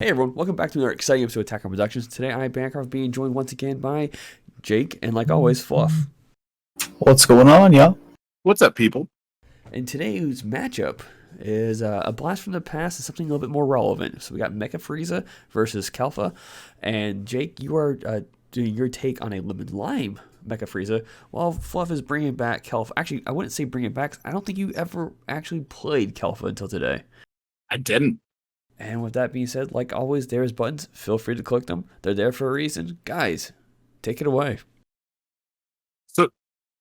Hey everyone, welcome back to another exciting episode of Attack on Productions. Today I am Bancroft being joined once again by Jake and like always, Fluff. What's going on, y'all? What's up, people? And today's matchup is a blast from the past and something a little bit more relevant. So we got Mecha Frieza versus Kefla. And Jake, you are doing your take on a lemon lime Mecha Frieza, while Fluff is bringing back Kefla. Actually, I wouldn't say bring it back. I don't think you ever actually played Kefla until today. I didn't. And with that being said, like always, there's buttons. Feel free to click them. They're there for a reason. Guys, take it away. So,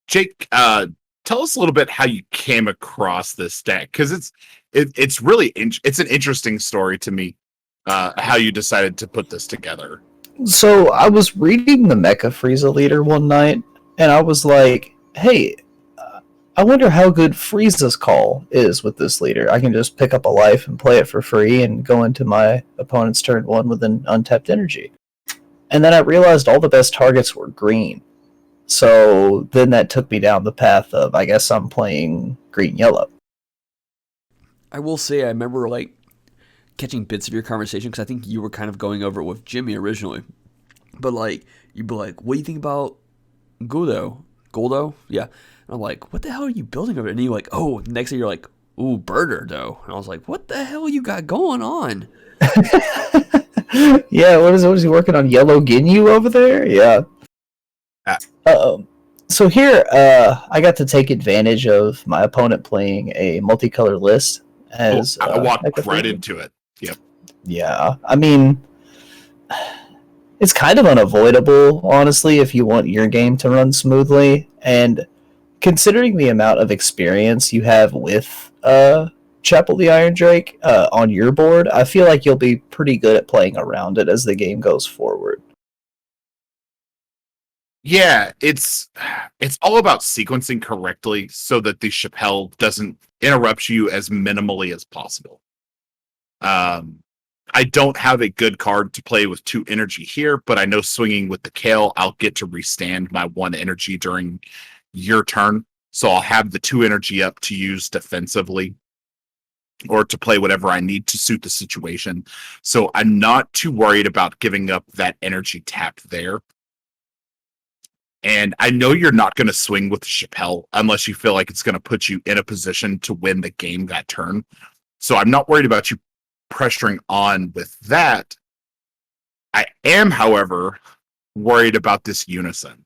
Jake, tell us a little bit how you came across this deck, because it's really it's an interesting story to me. How you decided to put this together. So I was reading the Mecha Frieza leader one night, and I was like, "Hey, I wonder how good Frieza's call is with this leader. I can just pick up a life and play it for free, and go into my opponent's turn one with an untapped energy." And then I realized all the best targets were green. So then that took me down the path of, I guess I'm playing green-yellow. I will say I remember like catching bits of your conversation because I think you were kind of going over it with Jimmy originally. But like you'd be like, "What do you think about Goldo?" Goldo? Yeah. And I'm like, "What the hell are you building over there?" And you're like, "Oh," next thing you're like, "Ooh, Birder though." And I was like, "What the hell you got going on?" Yeah, what is he working on? Yellow Ginyu over there? Yeah. Ah. So here, I got to take advantage of my opponent playing a multicolored list as I walked Mecha right Frieza. into it. Yep. Yeah, I mean, it's kind of unavoidable, honestly, if you want your game to run smoothly. And considering the amount of experience you have with Chapel the Iron Drake on your board, I feel like you'll be pretty good at playing around it as the game goes forward. Yeah, it's all about sequencing correctly so that the Chappelle doesn't interrupt you as minimally as possible. I don't have a good card to play with 2 energy here, but I know swinging with the Kale, I'll get to restand my 1 energy during your turn. So I'll have the 2 energy up to use defensively or to play whatever I need to suit the situation. So I'm not too worried about giving up that energy tap there. And I know you're not going to swing with the Chappelle unless you feel like it's going to put you in a position to win the game that turn. So I'm not worried about you pressuring on with that. I am, however, worried about this Unison,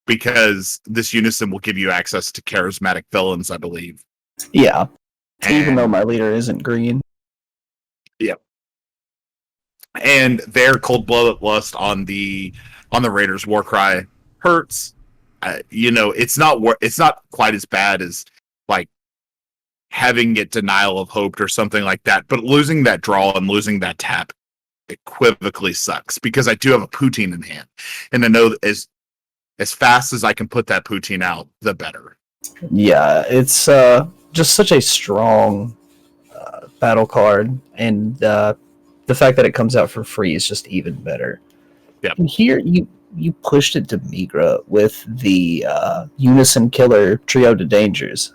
because this Unison will give you access to charismatic villains, I believe. Yeah, even though And, my leader isn't green. yep. And their cold-blooded lust on the Raiders' Warcry hurts. It's not quite as bad as like having it denial of hope or something like that, but losing that draw and losing that tap equivocally sucks, because I do have a poutine in hand, and I know that as fast as I can put that poutine out, the better. Yeah, it's just such a strong battle card, and the fact that it comes out for free is just even better. Yep. And here you pushed it to Migra with the Unison Killer Trio to Dangers.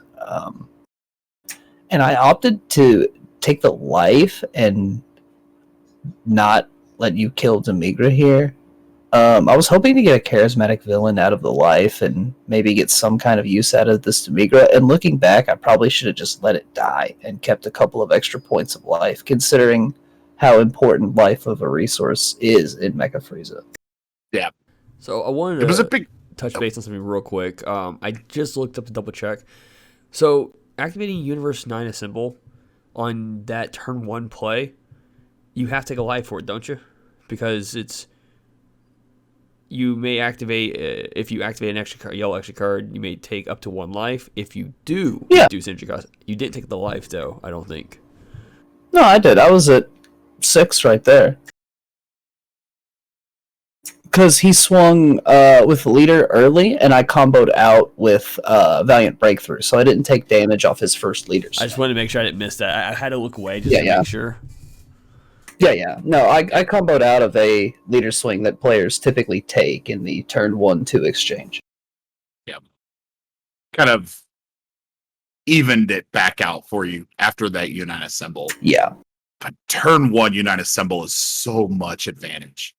And I opted to take the life and not let you kill Demigra here. I was hoping to get a charismatic villain out of the life and maybe get some kind of use out of this Demigra. And looking back, I probably should have just let it die and kept a couple of extra points of life, considering how important life of a resource is in Mecha Frieza. Yeah. So I wanted It was a to big touch base on something real quick. I just looked up to double check. So activating Universe 9 Assemble on that turn 1 play, you have to take a life for it, don't you? Because you may activate, if you activate an extra card, yellow extra card, you may take up to 1 life. If you do reduce energy cost, you didn't take the life though, I don't think. No, I did. I was at 6 right there. Because he swung with leader early, and I comboed out with Valiant Breakthrough, so I didn't take damage off his first leader. I just wanted to make sure I didn't miss that. I had to look away just to make sure. Yeah. No, I comboed out of a leader swing that players typically take in the turn 1-2 exchange. Yeah. Kind of evened it back out for you after that Unite Assemble. Yeah. But turn 1 Unite Assemble is so much advantage.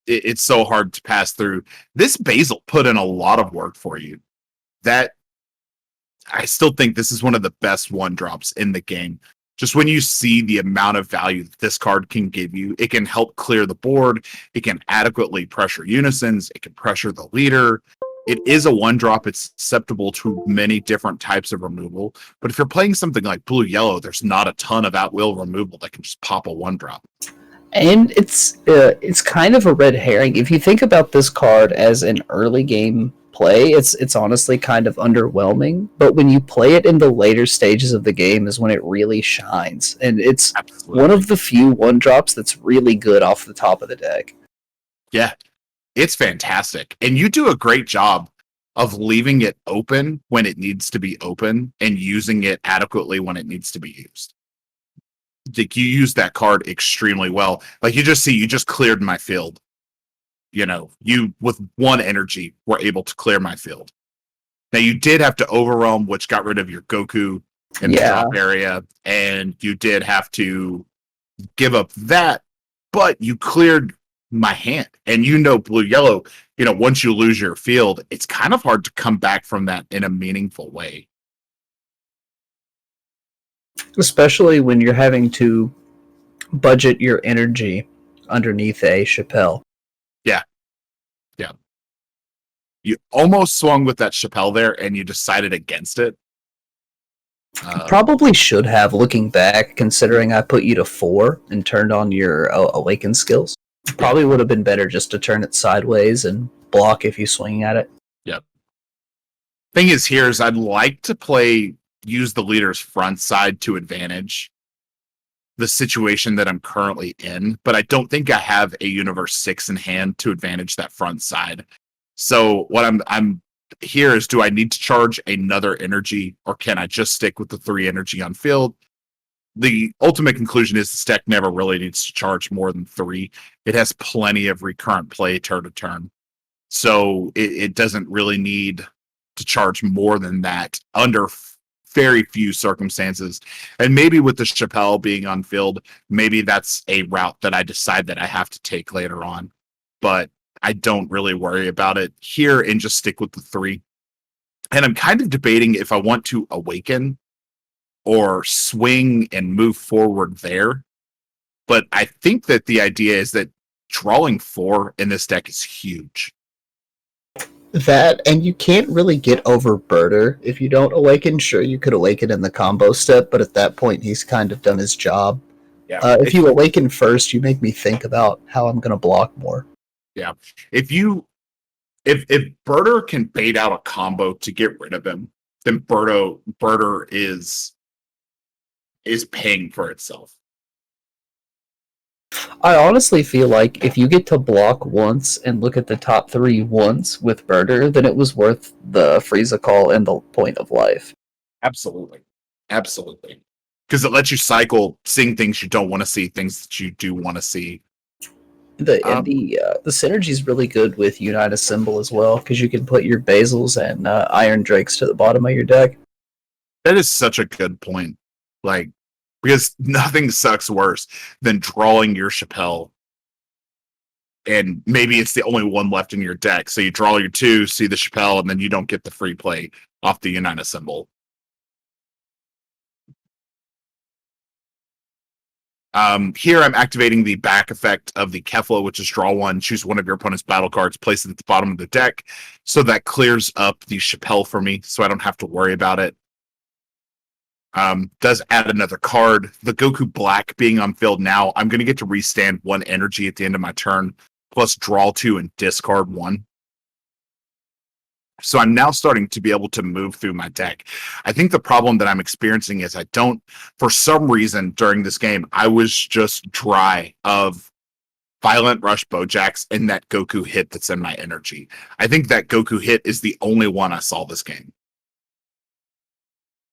It's so hard to pass through. This Basil put in a lot of work for you. That I still think this is one of the best 1-drops in the game. Just when you see the amount of value that this card can give you, it can help clear the board. It can adequately pressure unisons. It can pressure the leader. It is a 1-drop. It's susceptible to many different types of removal. But if you're playing something like blue-yellow, there's not a ton of at-will removal that can just pop a 1-drop. And it's kind of a red herring. If you think about this card as an early game play, it's honestly kind of underwhelming. But when you play it in the later stages of the game is when it really shines. And it's one of the few 1-drops that's really good off the top of the deck. Yeah, it's fantastic. And you do a great job of leaving it open when it needs to be open and using it adequately when it needs to be used. Like, you use that card extremely well. Like, you just cleared my field. You with 1 energy were able to clear my field. Now, you did have to overwhelm, which got rid of your Goku in the drop area, and you did have to give up that, but you cleared my hand. And blue-yellow, once you lose your field, it's kind of hard to come back from that in a meaningful way. Especially when you're having to budget your energy underneath a Chappelle. Yeah. You almost swung with that Chappelle there, and you decided against it. Probably should have, looking back, considering I put you to 4 and turned on your Awaken skills. Probably would have been better just to turn it sideways and block if you swing at it. Yep. Thing is, I'd like to use the leader's front side to advantage the situation that I'm currently in, but I don't think I have a Universe 6 in hand to advantage that front side. So what I'm here is, do I need to charge another energy, or can I just stick with the 3 energy on field? The ultimate conclusion is this deck never really needs to charge more than 3. It has plenty of recurrent play turn to turn. So it doesn't really need to charge more than that under very few circumstances. And maybe with the Chappelle being on field, maybe that's a route that I decide that I have to take later on. But I don't really worry about it here and just stick with the 3. And I'm kind of debating if I want to awaken or swing and move forward there. But I think that the idea is that drawing 4 in this deck is huge. That, and you can't really get over Birder if you don't awaken. Sure, you could awaken in the combo step, but at that point, he's kind of done his job. Yeah. If you awaken first, you make me think about how I'm going to block more. Yeah. If Birder can bait out a combo to get rid of him, then Birder is paying for itself. I honestly feel like if you get to block once and look at the top 3 once with Birder, then it was worth the Frieza call and the point of life. Absolutely. Because it lets you cycle seeing things you don't want to see, things that you do want to see. The synergy is really good with Unite Assemble as well, because you can put your Basils and Iron Drakes to the bottom of your deck. That is such a good point. Because nothing sucks worse than drawing your Chappelle, and maybe it's the only one left in your deck. So you draw your 2, see the Chappelle, and then you don't get the free play off the Unite Assemble. Here I'm activating the back effect of the Kefla, which is draw 1, choose one of your opponent's battle cards, place it at the bottom of the deck. So that clears up the Chappelle for me, so I don't have to worry about it. Does add another card. The Goku Black being on field now, I'm going to get to restand 1 energy at the end of my turn, plus draw 2 and discard 1. So I'm now starting to be able to move through my deck. I think the problem that I'm experiencing is for some reason during this game, I was just dry of Violent Rush Bojacks and that Goku hit that's in my energy. I think that Goku hit is the only one I saw this game.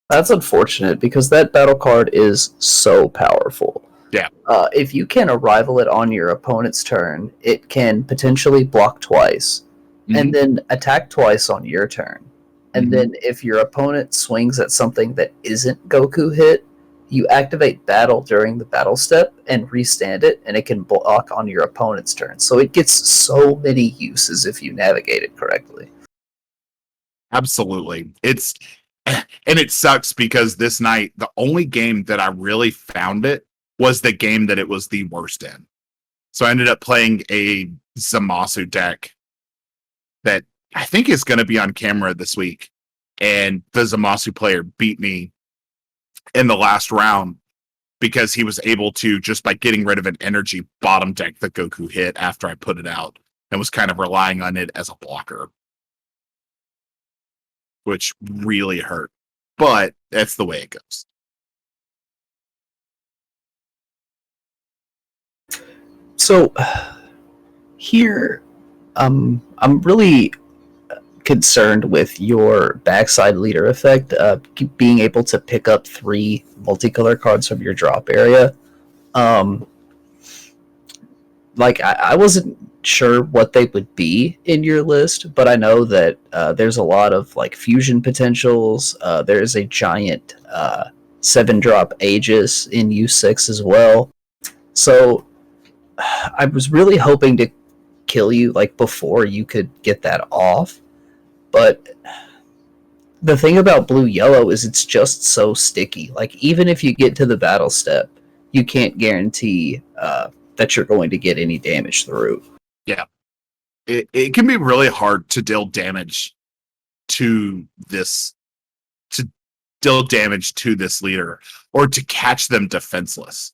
That's unfortunate, because that battle card is so powerful. Yeah. If you can arrival it on your opponent's turn, it can potentially block twice, and then attack twice on your turn. And then if your opponent swings at something that isn't Goku hit, you activate battle during the battle step and restand it, and it can block on your opponent's turn. So it gets so many uses if you navigate it correctly. Absolutely. And it sucks because this night, the only game that I really found it was the game that it was the worst in. So I ended up playing a Zamasu deck that I think is going to be on camera this week. And the Zamasu player beat me in the last round because he was able to, just by getting rid of an energy, bottom deck the Goku hit after I put it out and was kind of relying on it as a blocker, which really hurt. But that's the way it goes. So here, I'm really concerned with your backside leader effect, being able to pick up 3 multicolor cards from your drop area. Like I wasn't sure what they would be in your list, but I know that there's a lot of like fusion potentials. There's a giant 7-drop Aegis in U6 as well. So I was really hoping to kill you like before you could get that off. But the thing about blue-yellow is it's just so sticky. Like, even if you get to the battle step, you can't guarantee that you're going to get any damage through. Yeah. It can be really hard to deal damage to this leader or to catch them defenseless.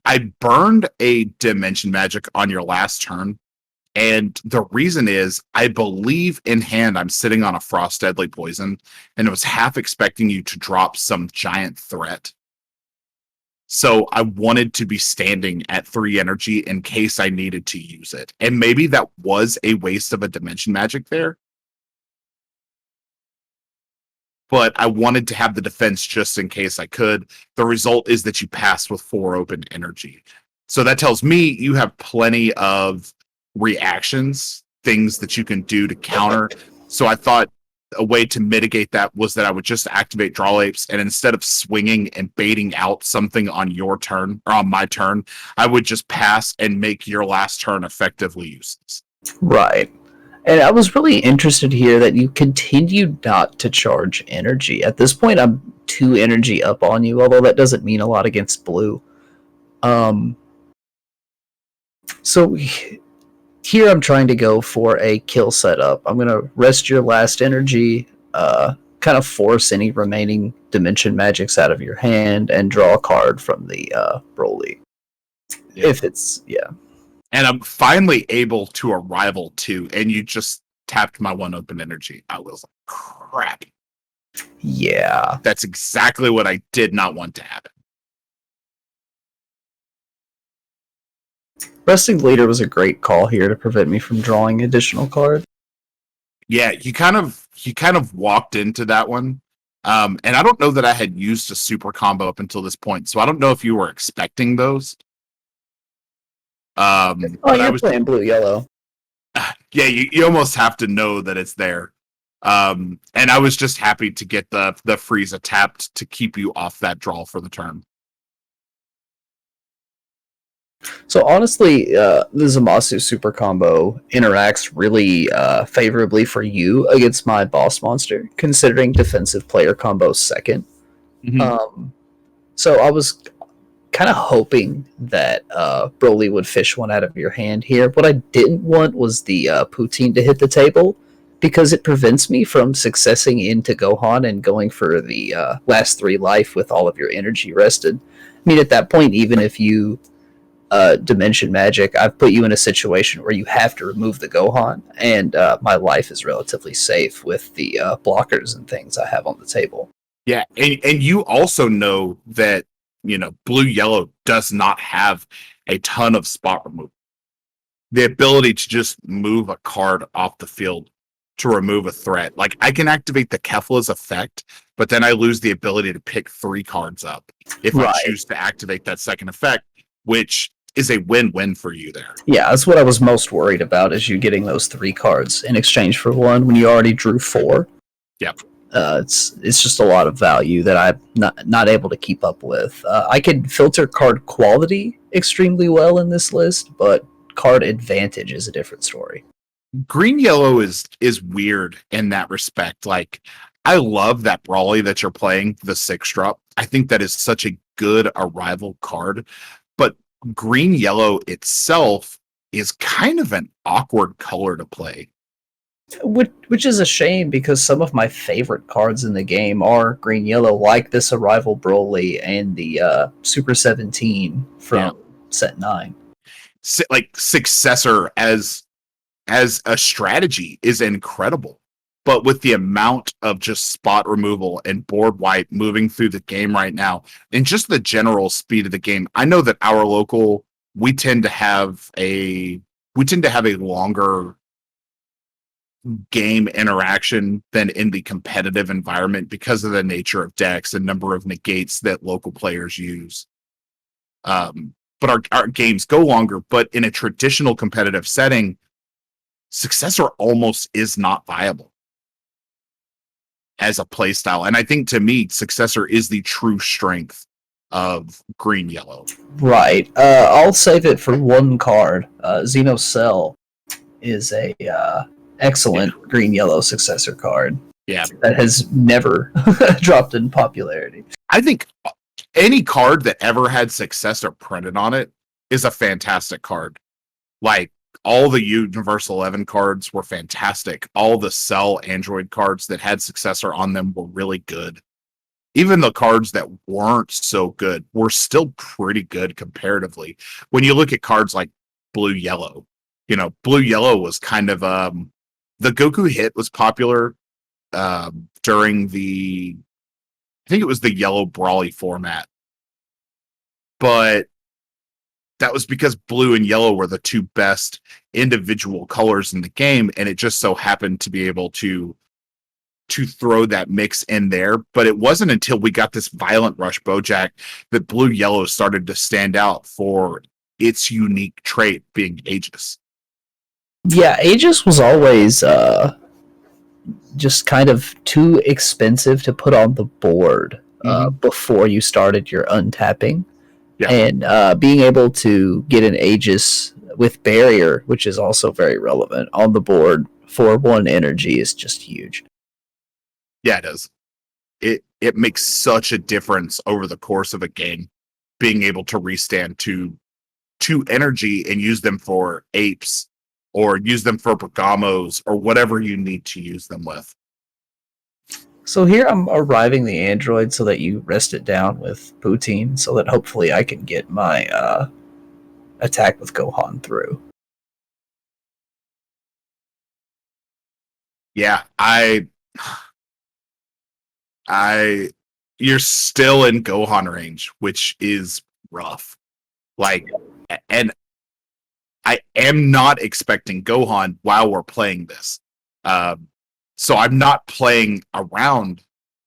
I burned a Dimension Magic on your last turn, and the reason is I believe in hand I'm sitting on a Frost Deadly Poison, and I was half expecting you to drop some giant threat. So I wanted to be standing at 3 energy in case I needed to use it. And maybe that was a waste of a Dimension Magic there. But I wanted to have the defense just in case I could. The result is that you passed with 4 open energy. So that tells me you have plenty of reactions, things that you can do to counter. So I thought a way to mitigate that was that I would just activate Draw Apes, and instead of swinging and baiting out something on your turn or on my turn, I would just pass and make your last turn effectively useless. Right. And I was really interested here that you continued not to charge energy. At this point, I'm 2 energy up on you, although that doesn't mean a lot against blue. So here I'm trying to go for a kill setup. I'm going to rest your last energy, kind of force any remaining Dimension Magics out of your hand, and draw a card from the Broly. Yeah. If it's, yeah. And I'm finally able to arrival too, and you just tapped my 1 open energy. I was like, crap. Yeah. That's exactly what I did not want to happen. Resting Leader was a great call here to prevent me from drawing additional cards. Yeah, you kind of walked into that one. And I don't know that I had used a super combo up until this point, so I don't know if you were expecting those. You're playing blue-yellow. Yeah, you almost have to know that it's there. And I was just happy to get the Frieza tapped to keep you off that draw for the turn. So honestly, the Zamasu super combo interacts really favorably for you against my boss monster, considering defensive player combo second. Mm-hmm. So I was kind of hoping that Broly would fish one out of your hand here. What I didn't want was the Poutine to hit the table, because it prevents me from successing into Gohan and going for the last 3 life with all of your energy rested. I mean, at that point, even if you Dimension Magic, I've put you in a situation where you have to remove the Gohan, and my life is relatively safe with the blockers and things I have on the table. Yeah, and you also know that, you know, blue-yellow does not have a ton of spot removal. The ability to just move a card off the field to remove a threat. Like, I can activate the Kefla's effect, but then I lose the ability to pick 3 cards up if I choose to activate that second effect, which is a win-win for you there. Yeah, that's what I was most worried about, is you getting those 3 cards in exchange for 1 when you already drew 4. Yep. It's just a lot of value that I'm not able to keep up with. I can filter card quality extremely well in this list, but card advantage is a different story. Green yellow is weird in that respect. Like, I love that Brawly that you're playing, the 6-drop. I think that is such a good arrival card, but green yellow itself is kind of an awkward color to play. Which is a shame because some of my favorite cards in the game are green yellow, like this Arrival Broly and the Super 17 from Set 9. Like, Successor as a strategy is incredible, but with the amount of just spot removal and board wipe moving through the game right now, and just the general speed of the game, I know that our local we tend to have a longer game interaction than in the competitive environment because of the nature of decks and number of negates that local players use. But our games go longer, but in a traditional competitive setting, Successor almost is not viable as a play style. And I think, to me, Successor is the true strength of green yellow. Right. I'll save it for one card. Xeno Cell is a excellent green yellow successor card. Yeah, that has never dropped in popularity. I think any card that ever had Successor printed on it is a fantastic card. Like, all the Universal 11 cards were fantastic. All the Cell Android cards that had Successor on them were really good. Even the cards that weren't so good were still pretty good comparatively. When you look at cards like Blue Yellow, Blue Yellow was kind of the Goku hit was popular during I think it was the Yellow Brawly format, but that was because blue and yellow were the two best individual colors in the game, and it just so happened to be able to throw that mix in there. But it wasn't until we got this Violent Rush Bojack that blue yellow started to stand out for its unique trait being Aegis. Yeah, Aegis was always just kind of too expensive to put on the board before you started your untapping. Yeah. And being able to get an Aegis with Barrier, which is also very relevant, on the board for 1 energy is just huge. Yeah, it does. It makes such a difference over the course of a game, being able to restand to 2 energy and use them for apes or use them for Bergamos or whatever you need to use them with. So here I'm arriving the android so that you rest it down with Poutine so that hopefully I can get my attack with Gohan through. Yeah, you're still in Gohan range, which is rough. Like, and I am not expecting Gohan while we're playing this. So I'm not playing around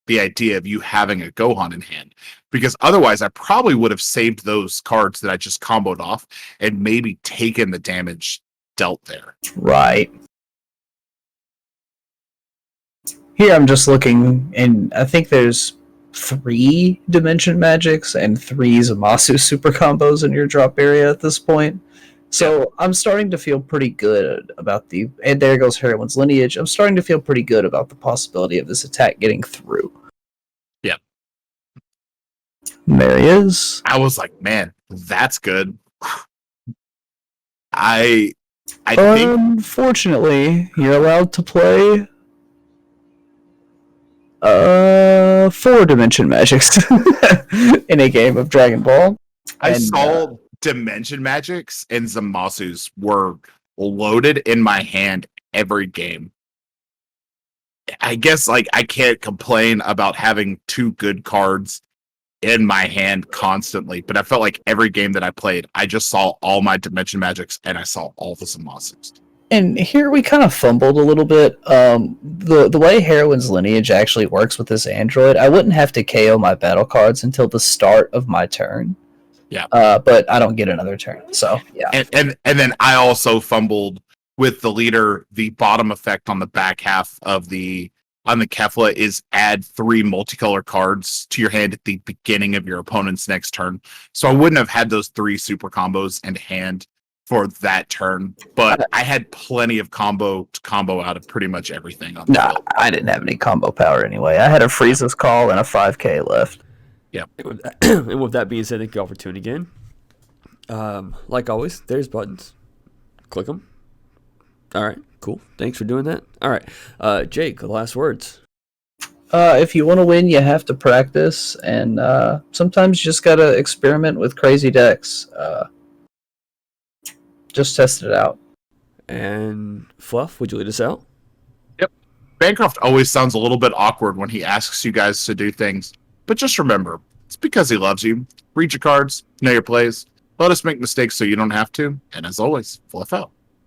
the idea of you having a Gohan in hand, because otherwise I probably would have saved those cards that I just comboed off and maybe taken the damage dealt there. Right. Here I'm just looking, and I think there's 3 Dimension Magics and 3 Zamasu super combos in your drop area at this point. So I'm starting to feel pretty good about and there goes Heroine's Lineage. I'm starting to feel pretty good about the possibility of this attack getting through. Yeah. There he is. I was like, man, that's good. I think... Unfortunately, you're allowed to play 4 Dimension Magics in a game of Dragon Ball. I saw Dimension Magics and Zamasus were loaded in my hand every game. I guess, like, I can't complain about having 2 good cards in my hand constantly, but I felt like every game that I played, I just saw all my Dimension Magics and I saw all the Zamasus. And here we kind of fumbled a little bit. The way Heroine's Lineage actually works with this android, I wouldn't have to KO my battle cards until the start of my turn. Yeah. But I don't get another turn. So yeah. And then I also fumbled with the leader, the bottom effect on the back half of the on the Kefla is add 3 multicolor cards to your hand at the beginning of your opponent's next turn. So I wouldn't have had those 3 super combos in hand for that turn, but I had plenty of combo to combo out of pretty much everything on the Nah, field. I didn't have any combo power anyway. I had a Frieza's Call and a 5K left. And with that being said, thank you all for tuning in. Like always, there's buttons. Click them. All right, cool. Thanks for doing that. All right, Jake, the last words. If you want to win, you have to practice, and sometimes you just gotta experiment with crazy decks. Just test it out. And Fluff, would you lead us out? Bancroft always sounds a little bit awkward when he asks you guys to do things, but just remember, it's because he loves you. Read your cards, know your plays, let us make mistakes so you don't have to, and as always, Fluff out.